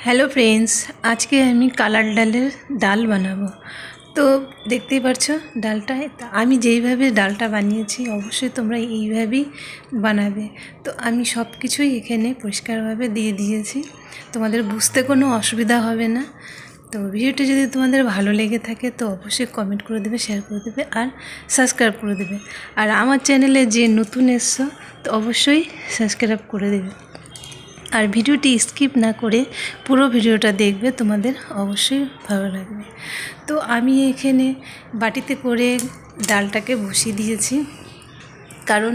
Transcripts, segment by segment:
Hello friends, আজকে আমি colour ডালের ডাল বানাবো। তো দেখতেই পাচ্ছ ডালটা, আমি যেইভাবে ডালটা বানিয়েছি অবশ্যই তোমরা এইভাবেই বানাবে। তো আমি সব কিছুই এখানে পরিষ্কারভাবে দিয়ে দিয়েছি, তোমাদের বুঝতে কোনো অসুবিধা হবে না। তো ভিডিওটা যদি তোমাদের ভালো লেগে থাকে তো অবশ্যই কমেন্ট করে দেবে, শেয়ার করে দেবে আর সাবস্ক্রাইব করে দেবে। আর আমার চ্যানেলে যে নতুন এসছো তো অবশ্যই সাবস্ক্রাইব করে দেবে। আর ভিডিওটি স্কিপ না করে পুরো ভিডিওটা দেখবে, তোমাদের অবশ্যই ভালো লাগবে। তো আমি এখানে বাটিতে করে ডালটাকে বসিয়ে দিয়েছি, কারণ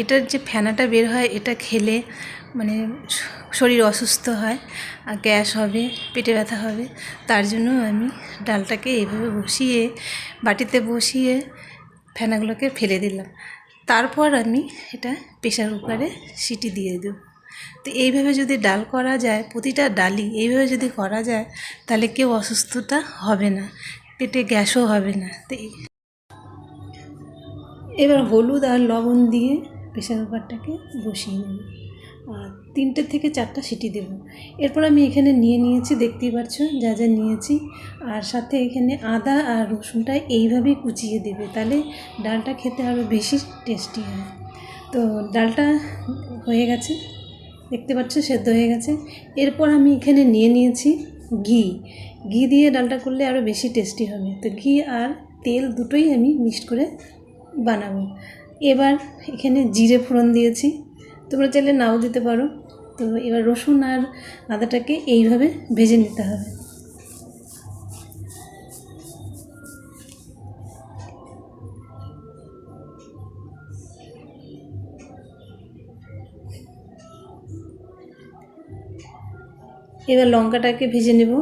এটার যে ফেনাটা বের হয় এটা খেলে মানে শরীর অসুস্থ হয়, আর গ্যাস হবে, পেটে ব্যথা হবে। তার জন্য আমি ডালটাকে এইভাবে বসিয়ে বাটিতে বসিয়ে ফেনাগুলোকে ফেলে দিলাম। তারপর আমি এটা প্রেসার কুকারে সিটি দিয়ে দেব। তো এইভাবে যদি ডাল করা যায়, প্রতিটা ডালই এইভাবে যদি করা যায় তাহলে কেউ অসুস্থতা হবে না, পেটে গ্যাসও হবে না। তো এবার হলুদ আর লবণ দিয়ে প্রেসার কুকারটাকে বসিয়ে নেব আর 3টে থেকে 4টা সিটি দেব। এরপর আমি এখানে নিয়েছি, দেখতেই পাচ্ছ যা যা নিয়েছি। আর সাথে এখানে আদা আর রসুনটা এইভাবেই কুচিয়ে দেবে, তাহলে ডালটা খেতে আরও বেশি টেস্টি হয়। তো ডালটা হয়ে গেছে, দেখতে পাচ্ছ সেদ্ধ হয়ে গেছে। এরপর আমি এখানে নিয়েছি ঘি দিয়ে ডালটা করলে আরও বেশি টেস্টি হবে। তো ঘি আর তেল দুটোই আমি মিক্সড করে বানাবো। এবার এখানে জিরে ফোড়ন দিয়েছি, তোমরা চাইলে নাও দিতে পারো। তো এবার রসুন আর আদাটাকে এইভাবে ভেজে নিতে হবে। এবার লঙ্কাটাকে ভেজে নেব,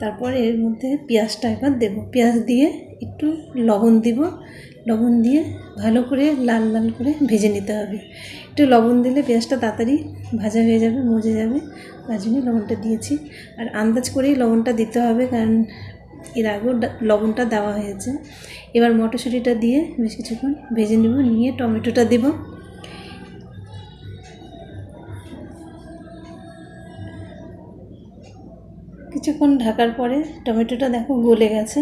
তারপর এর মধ্যে পেঁয়াজটা এবার দেবো। পেঁয়াজ দিয়ে একটু লবণ দিব, লবণ দিয়ে ভালো করে লাল লাল করে ভেজে নিতে হবে। একটু লবণ দিলে পেঁয়াজটা তাড়াতাড়ি ভাজা হয়ে যাবে, মজে যাবে, তার জন্য লবণটা দিয়েছি। আর আন্দাজ করেই লবণটা দিতে হবে, কারণ এর আগেও লবণটা দেওয়া হয়েছে। এবার মটরশুঁটিটা দিয়ে বেশ কিছুক্ষণ ভেজে নেব, নিয়ে টমেটোটা দেব। কিছুক্ষণ ঢাকার পরে টমেটোটা দেখো গলে গেছে।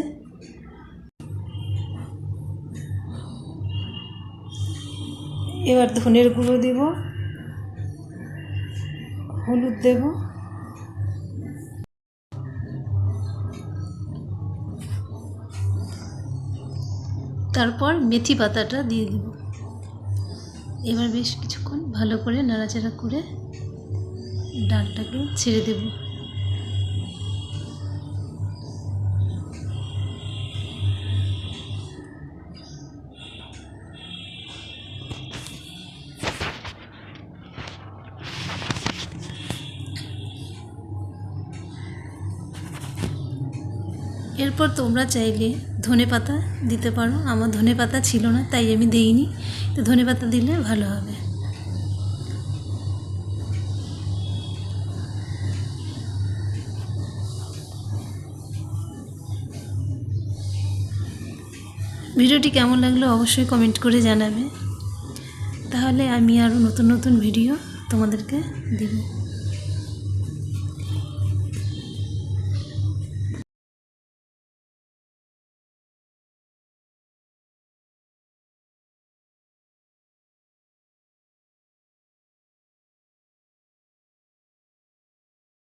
এবার ধনের গুঁড়ো দেব, হলুদ দেব, তারপর মেথি পাতাটা দিয়ে দেব। এবার বেশ কিছুক্ষণ ভালো করে নাড়াচাড়া করে ডালটাকে ছেড়ে দেব। এরপর তোমরা চাইলে ধনেপাতা দিতে পারো, আমার ধনেপাতা ছিল না তাই আমি দিইনি। তো ধনেপাতা দিলে ভালো হবে। ভিডিওটি কেমন লাগলো অবশ্যই কমেন্ট করে জানাবে, তাহলে আমি আরও নতুন নতুন ভিডিও তোমাদেরকে দিব।